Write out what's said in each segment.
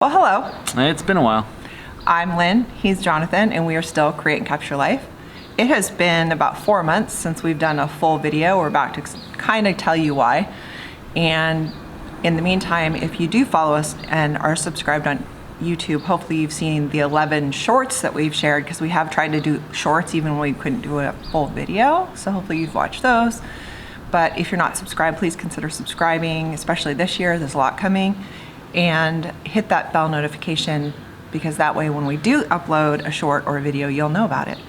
Well, hello. It's been a while. I'm Lynn, he's Jonathan, and we are still Create and Capture Life. It has been about 4 months since we've done a full video. We're about to kind of tell you why. And in the meantime, if you do follow us and are subscribed on YouTube, hopefully you've seen the 11 shorts that we've shared, because we have tried to do shorts even when we couldn't do a full video. So hopefully you've watched those. But if you're not subscribed, please consider subscribing, especially this year. There's a lot coming. And hit that bell notification, because that way when we do upload a short or a video, you'll know about it.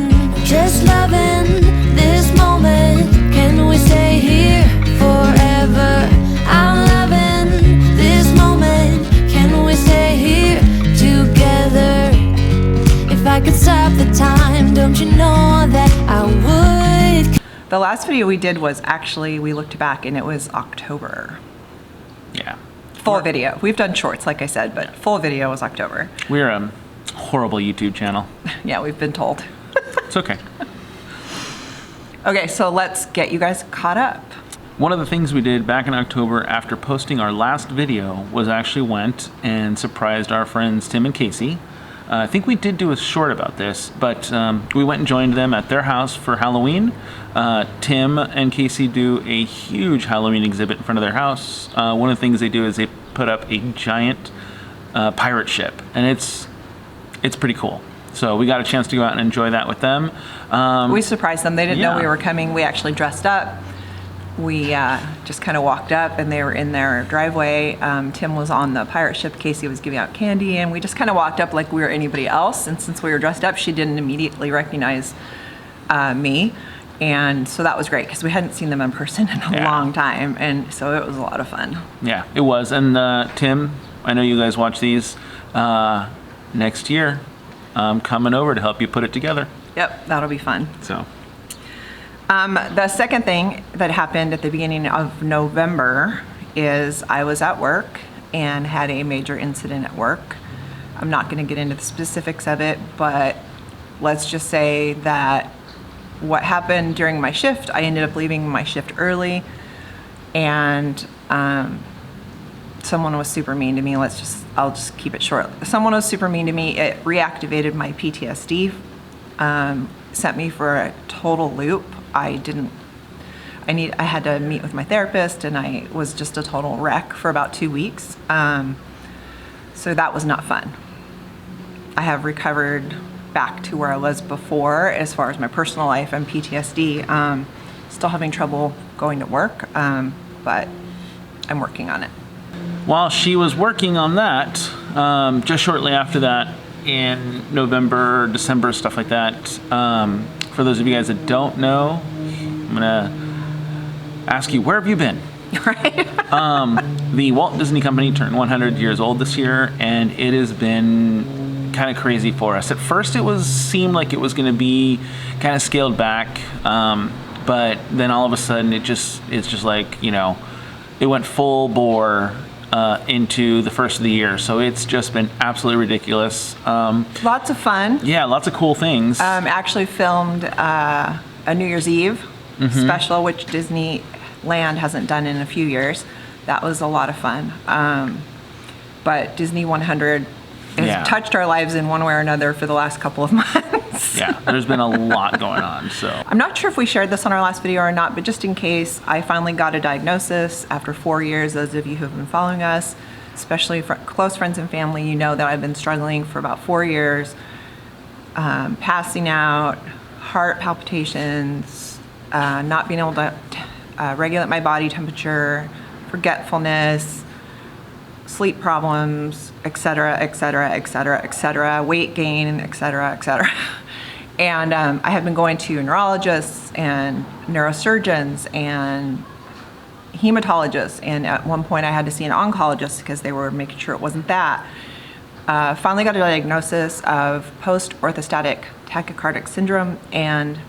Just loving this moment. Can we stay here forever? I'm loving this moment. Can we stay here together? If I could stop the time, don't you know that I would? The last video we did was actually, we looked back and it was October. Yeah. Full video. We've done shorts, like I said, but full video was October. We're a horrible YouTube channel. Yeah, we've been told. It's okay. Okay, so let's get you guys caught up. One of the things we did back in October after posting our last video was actually went and surprised our friends Tim and Casey. I think we did do a short about this, but we went and joined them at their house for Halloween. Tim and Casey do a huge Halloween exhibit in front of their house. One of the things they do is they put up a giant pirate ship, and it's pretty cool. So we got a chance to go out and enjoy that with them. We surprised them. They didn't know we were coming. We actually dressed up. We just kind of walked up, and they were in their driveway. Tim was on the pirate ship. Casey was giving out candy, and we just kind of walked up like we were anybody else. And since we were dressed up, she didn't immediately recognize me. And so that was great, because we hadn't seen them in person in a long time. And so it was a lot of fun. Yeah, it was. And Tim, I know you guys watch these. Next year, I'm coming over to help you put it together. Yep, that'll be fun. So. The second thing that happened at the beginning of November is I was at work and had a major incident at work. I'm not going to get into the specifics of it, but let's just say that what happened during my shift, I ended up leaving my shift early, and someone was super mean to me. I'll just keep it short. Someone was super mean to me. It reactivated my PTSD, sent me for a total loop. I had to meet with my therapist, and I was just a total wreck for about 2 weeks. So that was not fun. I have recovered back to where I was before as far as my personal life and PTSD. Still having trouble going to work, but I'm working on it. While she was working on that, just shortly after that, in November, December, stuff like that, for those of you guys that don't know, I'm gonna ask you, where have you been? Right. The Walt Disney Company turned 100 years old this year, and it has been kind of crazy for us. At first, seemed like it was going to be kind of scaled back, but then all of a sudden, it's just like, it went full bore into the first of the year. So it's just been absolutely ridiculous. Lots of fun. Yeah, lots of cool things. Actually filmed a New Year's Eve special, which Disneyland hasn't done in a few years. That was a lot of fun. But Disney 100 has touched our lives in one way or another for the last couple of months. Yeah, there's been a lot going on. So I'm not sure if we shared this on our last video or not, but just in case, I finally got a diagnosis after 4 years. Those of you who have been following us, especially for close friends and family, you know that I've been struggling for about 4 years, passing out, heart palpitations, not being able to regulate my body temperature, forgetfulness, sleep problems, etc., etc., etc., etc., weight gain, etc., etc. And I have been going to neurologists and neurosurgeons and hematologists, and at one point I had to see an oncologist because they were making sure it wasn't that. Finally got a diagnosis of post-orthostatic tachycardic syndrome and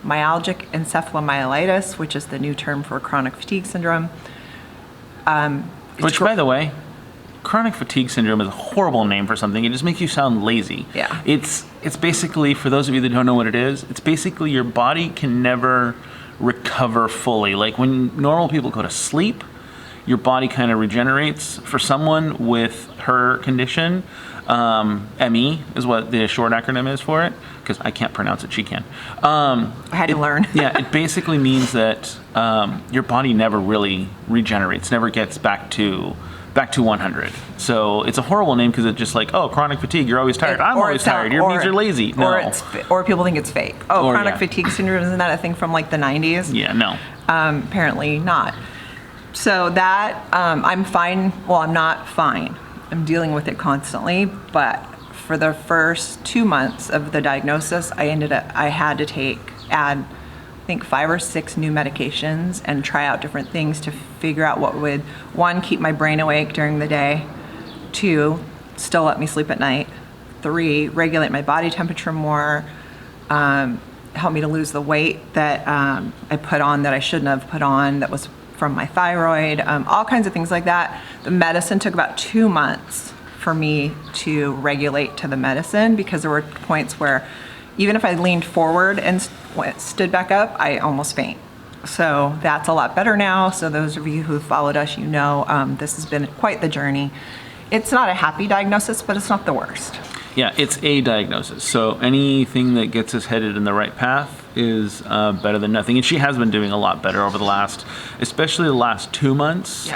myalgic encephalomyelitis, which is the new term for chronic fatigue syndrome. Which, by the way, chronic fatigue syndrome is a horrible name for something. It just makes you sound lazy. Yeah. It's basically, for those of you that don't know what it is, it's basically your body can never recover fully. Like when normal people go to sleep, your body kind of regenerates. For someone with her condition, ME is what the short acronym is for it, because I can't pronounce it, she can. I had to learn. Yeah, it basically means that your body never really regenerates, never gets back to 100. So it's a horrible name because it's just like, oh, chronic fatigue, you're always tired. I'm always tired. It means you're lazy. No. Or people think it's fake. Oh, chronic fatigue syndrome, isn't that a thing from like the 90s? Yeah, no. Apparently not. So that, I'm fine. Well, I'm not fine. I'm dealing with it constantly, but for the first 2 months of the diagnosis, I had to add, I think 5 or 6 new medications and try out different things to figure out what would, 1, keep my brain awake during the day, 2, still let me sleep at night, 3, regulate my body temperature more, help me to lose the weight that I put on that I shouldn't have put on, that was from my thyroid, all kinds of things like that. The medicine took about 2 months for me to regulate to the medicine, because there were points where even if I leaned forward and stood back up, I almost faint. So that's a lot better now. So those of you who followed us, you know, this has been quite the journey. It's not a happy diagnosis, but it's not the worst. Yeah, it's a diagnosis. So anything that gets us headed in the right path is better than nothing. And she has been doing a lot better over the last, especially the last 2 months,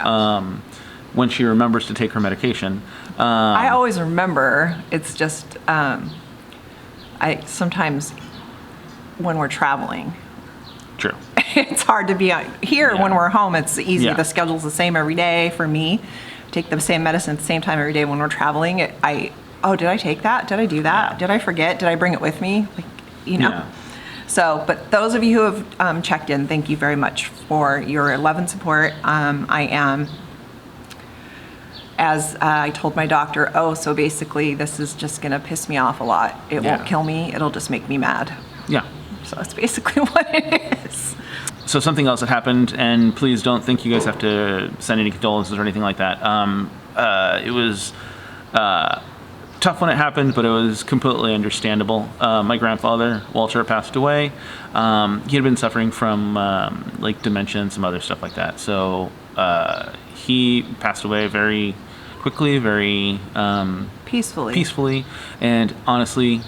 when she remembers to take her medication. I always remember. It's just, I sometimes when we're traveling, True. it's hard to be out here. When we're home, it's easy. Yeah. The schedule's the same every day for me. Take the same medicine at the same time every day. When we're traveling, did I take that? Did I do that? Yeah. Did I forget? Did I bring it with me? Like, you know. Yeah. So, but those of you who have checked in, thank you very much for your love and support. I am, as I told my doctor, so basically this is just going to piss me off a lot. It won't kill me. It'll just make me mad. Yeah. So that's basically what it is. So something else that happened, and please don't think you guys have to send any condolences or anything like that. It was tough when it happened, but it was completely understandable. My grandfather, Walter, passed away. He had been suffering from like dementia and some other stuff like that. So he passed away very quickly, very peacefully, and honestly,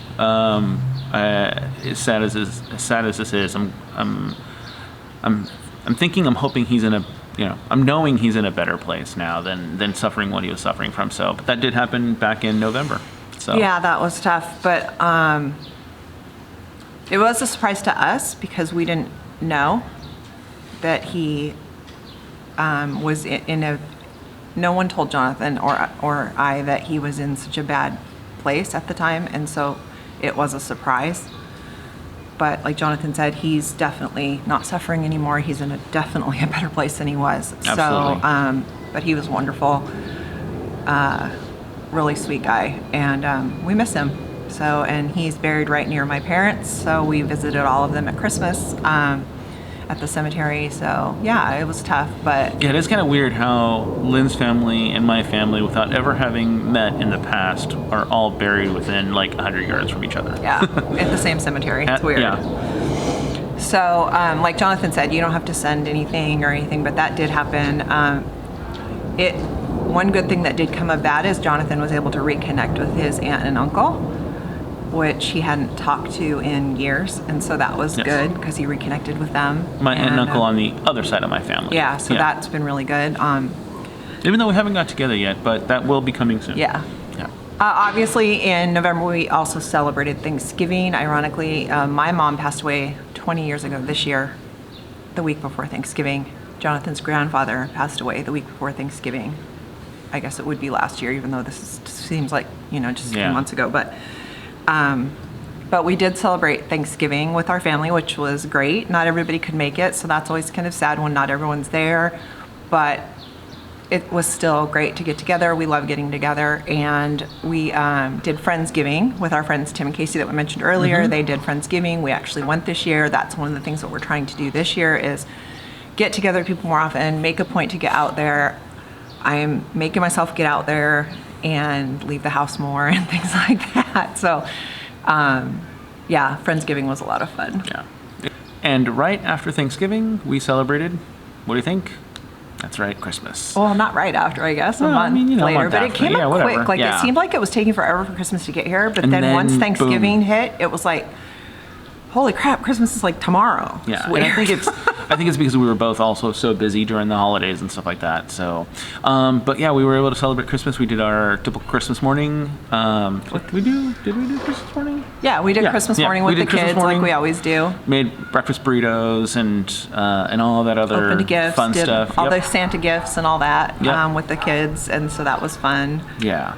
as sad as this is, I'm thinking, I'm hoping he's in a, I'm knowing he's in a better place now than suffering what he was suffering from. So, but that did happen back in November. So yeah, that was tough, but it was a surprise to us because we didn't know that he was in a. No one told Jonathan or I that he was in such a bad place at the time, and so it was a surprise. But like Jonathan said, he's definitely not suffering anymore. He's in definitely a better place than he was. Absolutely. So, but he was wonderful, really sweet guy, and we miss him. So, and he's buried right near my parents. So we visited all of them at Christmas at the cemetery. So yeah, it was tough, but yeah, it is kind of weird how Lynn's family and my family, without ever having met in the past, are all buried within like 100 yards from each other. yeah, at the same cemetery. It's weird. Yeah. So, like Jonathan said, you don't have to send anything or anything, but that did happen. One good thing that did come of that is Jonathan was able to reconnect with his aunt and uncle, which he hadn't talked to in years, and so that was good because he reconnected with them. My aunt and uncle on the other side of my family. Yeah, so that's been really good. Even though we haven't got together yet, but that will be coming soon. Yeah. Yeah. Obviously, in November, we also celebrated Thanksgiving. Ironically, my mom passed away 20 years ago this year, the week before Thanksgiving. Jonathan's grandfather passed away the week before Thanksgiving. I guess it would be last year, even though seems like, just a few months ago. But we did celebrate Thanksgiving with our family, which was great. Not everybody could make it, so that's always kind of sad when not everyone's there. But it was still great to get together. We love getting together. And we did Friendsgiving with our friends Tim and Casey that we mentioned earlier. Mm-hmm. They did Friendsgiving. We actually went this year. That's one of the things that we're trying to do this year is get together with people more often, make a point to get out there. I'm making myself get out there and leave the house more and things like that. So, yeah, Friendsgiving was a lot of fun. Yeah. And right after Thanksgiving, we celebrated, what do you think? That's right, Christmas. Well, not right after, I guess, a Well, I month mean, you know, a later. month But it after. came Yeah, up whatever. quick. Like, Yeah. it seemed like it was taking forever for Christmas to get here. But And then once then, Thanksgiving boom. hit, it was like, holy crap, Christmas is like tomorrow. Yeah, It's and weird. I think it's because we were both also so busy during the holidays and stuff like that. So, but yeah, we were able to celebrate Christmas. We did our typical Christmas morning. What did we do? Did we do Christmas morning? Yeah, we did Yeah, Christmas yeah, morning we with the did Christmas kids morning. like we always do. Made breakfast burritos and all that other Opened gifts, fun did stuff. all Yep. the Santa gifts and all that Yep. with the kids. And so that was fun. Yeah.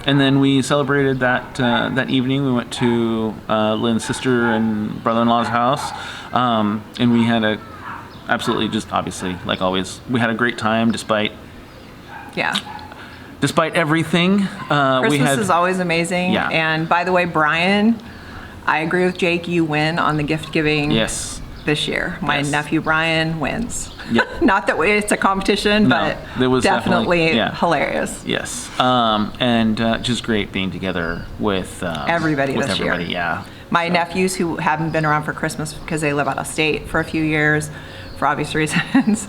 And then we celebrated that evening. We went to Lynn's sister and brother-in-law's house, and we had absolutely just obviously like always we had a great time despite Yeah. everything. Christmas we had is always amazing. Yeah. And by the way, Brian, I agree with Jake. You win on the gift giving yes. this year. My Yes. nephew Brian wins. Yep. Not that it's a competition, No, but it was definitely definitely- yeah. hilarious. Yes, and just great being together with Everybody with this year. everybody. Yeah, My nephews who haven't been around for Christmas because they live out of state for a few years, for obvious reasons,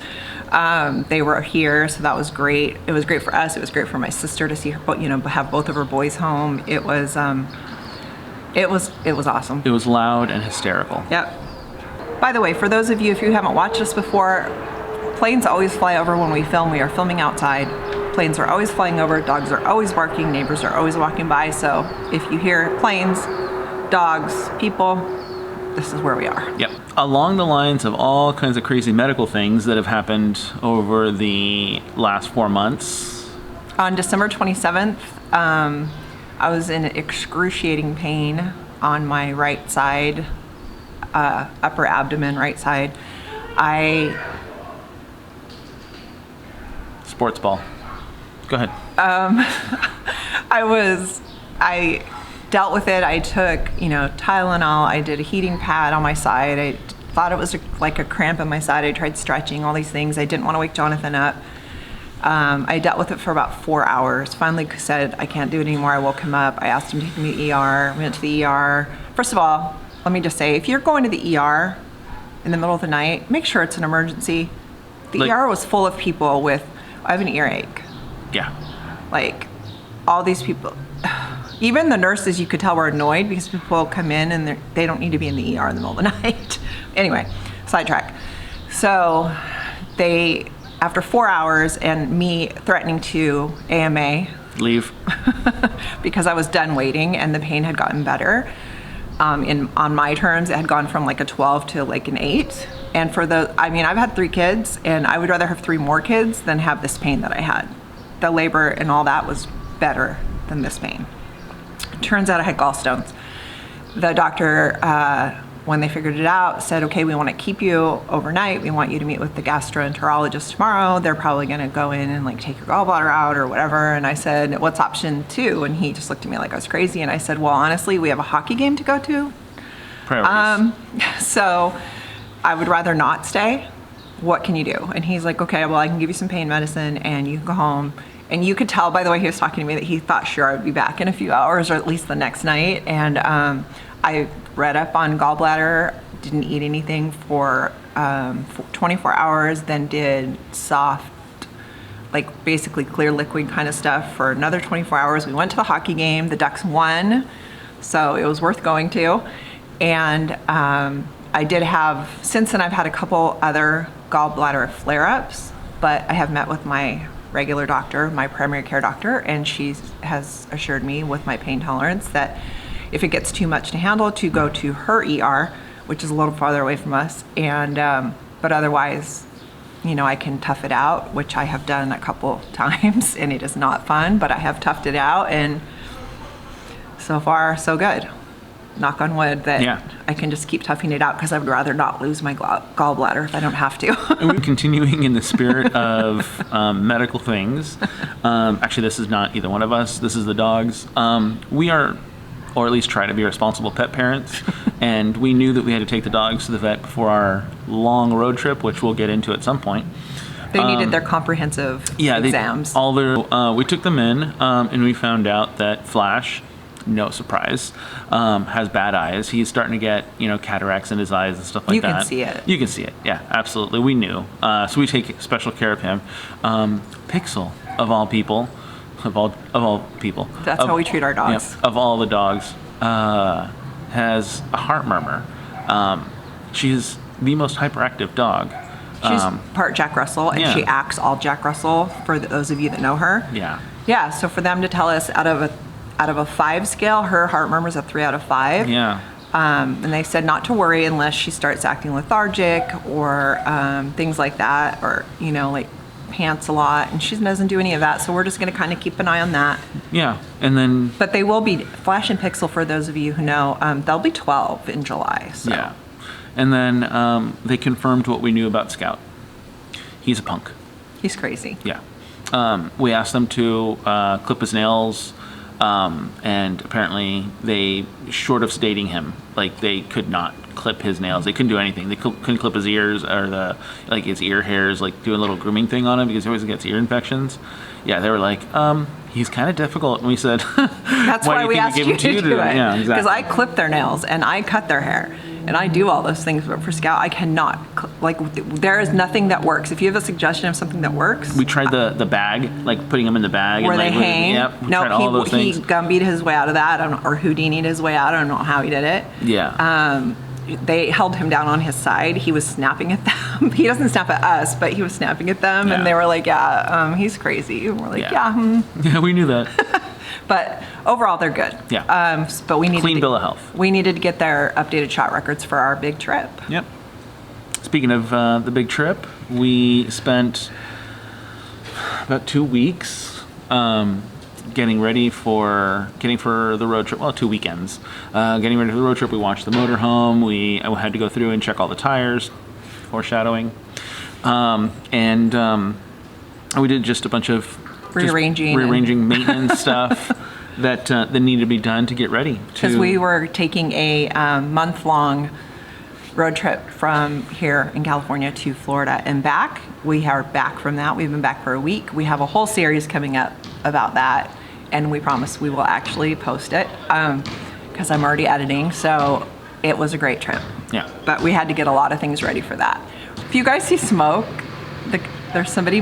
they were here, so that was great. It was great for us. It was great for my sister to see her, have both of her boys home. It was awesome. it was loud and hysterical. Yep. By the way, for those of you, if you haven't watched us before, planes always fly over when we film. We are filming outside. Planes are always flying over. Dogs are always barking. Neighbors are always walking by. So if you hear planes, dogs, people, this is where we are. Yep. Along the lines of all kinds of crazy medical things that have happened over the last 4 months. On December 27th, I was in excruciating pain on my right side, upper abdomen, right side. Sports ball. Go ahead. I dealt with it. I took, Tylenol. I did a heating pad on my side. I thought it was like a cramp in my side. I tried stretching, all these things. I didn't want to wake Jonathan up. I dealt with it for about 4 hours. Finally said, I can't do it anymore. I woke him up. I asked him to take me to the ER. Went to the ER. First of all, let me just say, if you're going to the ER in the middle of the night, make sure it's an emergency. The Like- ER was full of people with, I have an earache. Yeah. Like, all these people, even the nurses, you could tell were annoyed because people come in and they don't need to be in the ER in the middle of the night. Anyway, sidetrack. So after 4 hours and me threatening to AMA Leave. because I was done waiting and the pain had gotten better, on my terms, it had gone from like a 12 to like an 8. And I've had 3 kids and I would rather have 3 more kids than have this pain that I had. The labor and all that was better than this pain. Turns out I had gallstones. The doctor, when they figured it out, said, okay, we want to keep you overnight. We want you to meet with the gastroenterologist tomorrow. They're probably going to go in and like take your gallbladder out or whatever. And I said, what's option 2? And he just looked at me like I was crazy. And I said, well, honestly, we have a hockey game to go to. Priorities. So I would rather not stay. What can you do? And he's like, okay, well, I can give you some pain medicine and you can go home. And you could tell by the way he was talking to me that he thought sure I would be back in a few hours or at least the next night. And I read up on gallbladder, didn't eat anything for 24 hours, then did soft, like basically clear liquid kind of stuff for another 24 hours. We went to the hockey game. The Ducks won, so it was worth going to. And I did have, since then I've had a couple other gallbladder flare-ups, but I have met with my regular doctor, my primary care doctor, and she has assured me with my pain tolerance that if it gets too much to handle, to go to her ER, which is a little farther away from us, and but otherwise, I can tough it out, which I have done a couple times, and it is not fun, but I have toughed it out, and so far, so good. Knock on wood that Yeah. I can just keep toughing it out because I would rather not lose my gallbladder if I don't have to. And we're continuing in the spirit of medical things. Actually, this is not either one of us. This is the dogs. We are, or at least try to be responsible pet parents. And we knew that we had to take the dogs to the vet before our long road trip, which we'll get into at some point. They needed their comprehensive Yeah, exams. we took them in, and we found out that Flash no surprise, has bad eyes. He's starting to get, cataracts in his eyes and stuff like You that. can see it. You can see it. Yeah, absolutely. We knew. So we take special care of him. Pixel, of all people, That's how we treat our dogs. Of all the dogs, has a heart murmur. She's the most hyperactive dog. She's part Jack Russell, and yeah. she acts all Jack Russell, for those of you that know her. Yeah. Yeah, so for them to tell us out of a 5 scale, her heart murmur's a 3 out of 5. Yeah. And they said not to worry unless she starts acting lethargic or things like that, or, like pants a lot. And she doesn't do any of that, so we're just going to kind of keep an eye on that. Yeah, and then... But they will be, Flash and Pixel, for those of you who know, they'll be 12 in July. So. Yeah. And then they confirmed what we knew about Scout. He's a punk. He's crazy. Yeah. We asked them to clip his nails, and apparently they, short of sedating him, they could not clip his nails. They couldn't do anything. They couldn't clip his ears or his ear hairs, do a little grooming thing on him because he always gets ear infections. Yeah, they were like, he's kind of difficult. And we said, that's why we asked you to do it. Yeah, exactly. Because I clip their nails and I cut their hair. And I do all those things, but for Scout, I cannot. There is nothing that works. If you have a suggestion of something that works, we tried the bag, putting them in the bag where and they hang. Yep, we tried all those things. He Gumby'd his way out of that, or Houdini'd his way out. I don't know how he did it. Yeah. They held him down on his side. He was snapping at them. He doesn't snap at us, but he was snapping at them, and they were like, "Yeah, he's crazy." And we're like, "Yeah." Yeah, we knew that. But overall, they're good. Yeah. But we needed clean bill of health. We needed to get their updated shot records for our big trip. Yep. Speaking of the big trip, we spent about 2 weeks getting ready for the road trip. Well, 2 weekends. Getting ready for the road trip. We watched the motorhome. I had to go through and check all the tires. Foreshadowing. And we did just a bunch of rearranging maintenance stuff that needed to be done to get ready. Because we were taking a month-long road trip from here in California to Florida and back. We are back from that. We've been back for a week. We have a whole series coming up about that, and we promise we will actually post it because I'm already editing. So it was a great trip. Yeah. But we had to get a lot of things ready for that. If you guys see smoke, there's somebody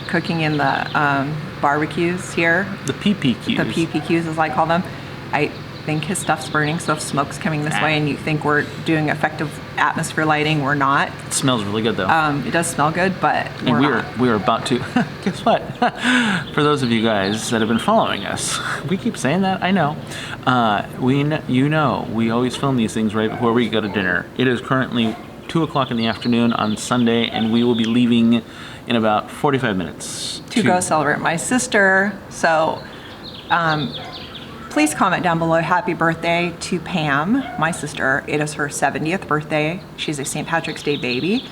cooking in the barbecues here. The PPQs. The PPQs, as I call them. I think his stuff's burning, so if smoke's coming this way and you think we're doing effective atmosphere lighting, we're not. It smells really good, though. It does smell good, but we were about to. Guess what? For those of you guys that have been following us, we keep saying that. I know. We always film these things right before we go to dinner. It is currently 2:00 in the afternoon on Sunday, and we will be leaving in about 45 minutes to go celebrate my sister. So please comment down below happy birthday to Pam, my sister. It is her 70th birthday. She's a St. Patrick's Day baby.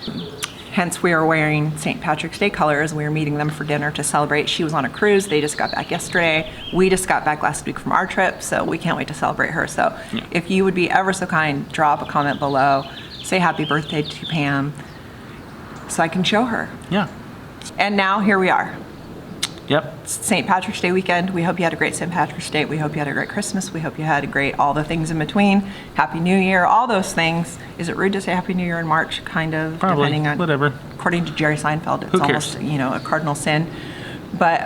Hence, we are wearing St. Patrick's Day colors. We are meeting them for dinner to celebrate. She was on a cruise. They just got back yesterday. We just got back last week from our trip, so we can't wait to celebrate her. So if you would be ever so kind, drop a comment below. Say happy birthday to Pam so I can show her. Yeah. And now here we are. Yep. St. Patrick's Day weekend. We hope you had a great St. Patrick's Day. We hope you had a great Christmas. We hope you had a great all the things in between. Happy New Year, all those things. Is it rude to say Happy New Year in March? Kind of. Probably. Depending on, whatever. According to Jerry Seinfeld, it's Who cares? almost, a cardinal sin. But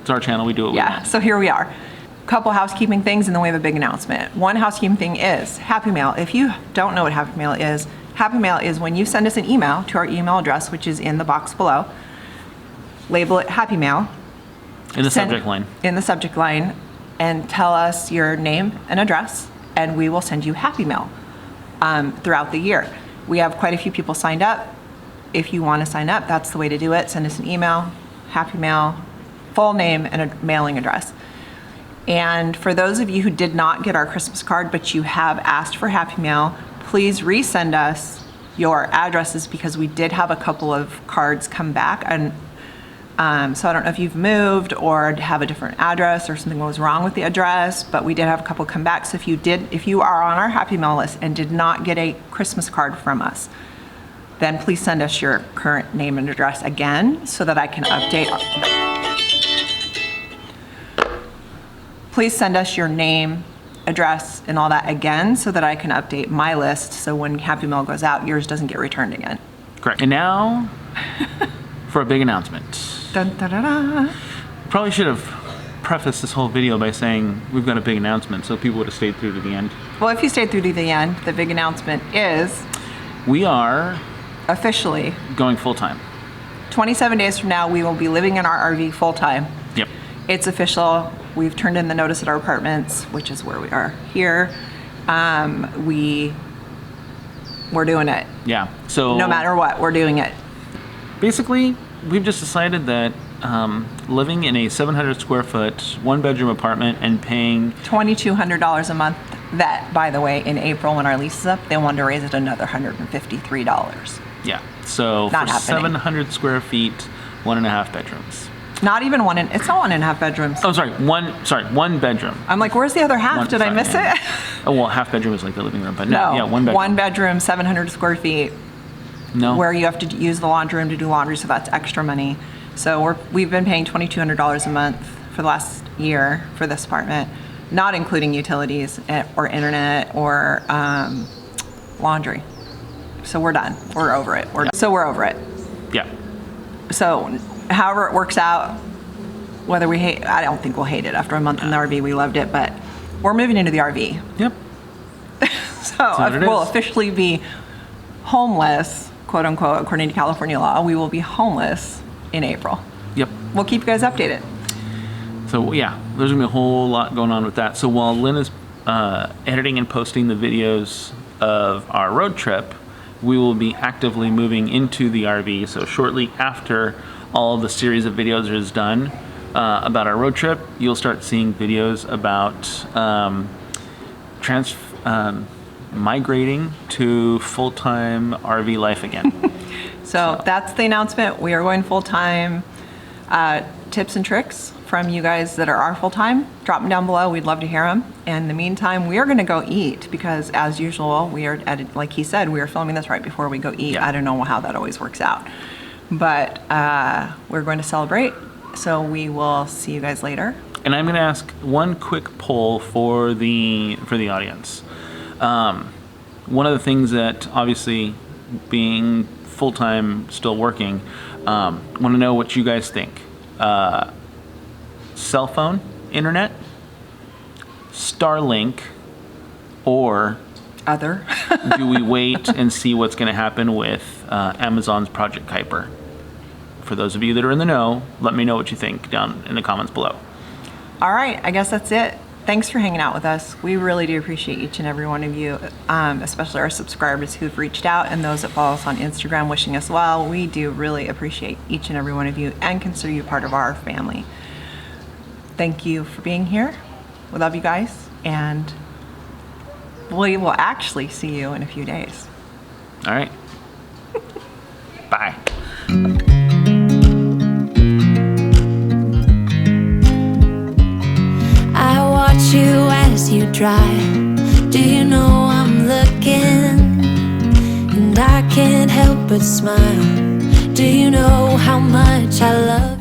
it's our channel. We do what we want. So here we are. Couple housekeeping things, and then we have a big announcement. One housekeeping thing is Happy Mail. If you don't know what Happy Mail is when you send us an email to our email address, which is in the box below. Label it Happy Mail. In the subject line. In the subject line, and tell us your name and address, and we will send you Happy Mail throughout the year. We have quite a few people signed up. If you want to sign up, that's the way to do it. Send us an email, Happy Mail, full name, and a mailing address. And for those of you who did not get our Christmas card, but you have asked for Happy Mail, please resend us your addresses because we did have a couple of cards come back. And so I don't know if you've moved or have a different address or something was wrong with the address, but we did have a couple come back. So if you are on our Happy Mail list and did not get a Christmas card from us, then please send us your current name and address again so that I can update. Please send us your name address and all that again so that I can update my list so when Happy Mail goes out, yours doesn't get returned again. Correct. And now for a big announcement. Dun, da, da, da. Probably should have prefaced this whole video by saying we've got a big announcement so people would have stayed through to the end. Well, if you stayed through to the end, the big announcement is We are officially going full-time. 27 days from now, we will be living in our RV full-time. Yep. It's official. We've turned in the notice at our apartments, which is where we are here. We're doing it. Yeah. So No matter what, we're doing it. basically, we've just decided that living in a 700 square foot, one bedroom apartment and paying $2,200 a month. That, by the way, in April when our lease is up, they wanted to raise it another $153. yeah. So Not for happening. 700 square feet, 1.5 bedrooms. Not even it's not 1.5 bedrooms. Oh, one bedroom. I'm like, where's the other half? One- Did I sorry, miss yeah. it? Oh, well, half bedroom is like the living room, but no, yeah, one bedroom. One bedroom, 700 square feet, No. where you have to use the laundry room to do laundry, so that's extra money. So we've been paying $2,200 a month for the last year for this apartment, not including utilities or internet or laundry. So we're done. We're over it. We're over it. Yeah. So however it works out, whether we hate, I don't think we'll hate it after a month in the RV. We loved it, but we're moving into the RV. Yep. So what it we'll is. officially be homeless, quote unquote, according to California law. We will be homeless in April. Yep. We'll keep you guys updated. So yeah, there's gonna be a whole lot going on with that. So while Lynn is editing and posting the videos of our road trip, we will be actively moving into the RV. So shortly after all of the series of videos is done about our road trip, you'll start seeing videos about migrating to full-time RV life again. So that's the announcement. We are going full time. Tips and tricks from you guys that are full-time, drop them down below. We'd love to hear them. In the meantime, we are going to go eat because, as usual, we are like he said, we are filming this right before we go eat. Yeah. I don't know how that always works out, but we're going to celebrate. So we will see you guys later. And I'm going to ask one quick poll for the audience. One of the things that, obviously, being full-time, still working, want to know what you guys think. Cell phone, internet, Starlink, or Other. do we wait and see what's going to happen with Amazon's Project Kuiper? For those of you that are in the know, let me know what you think down in the comments below. All right, I guess that's it. Thanks for hanging out with us. We really do appreciate each and every one of you, especially our subscribers who've reached out and those that follow us on Instagram wishing us well. We do really appreciate each and every one of you and consider you part of our family. Thank you for being here. We love you guys, and we will actually see you in a few days. All right. Bye. I watch you as you drive. Do you know I'm looking? And I can't help but smile. Do you know how much I love you?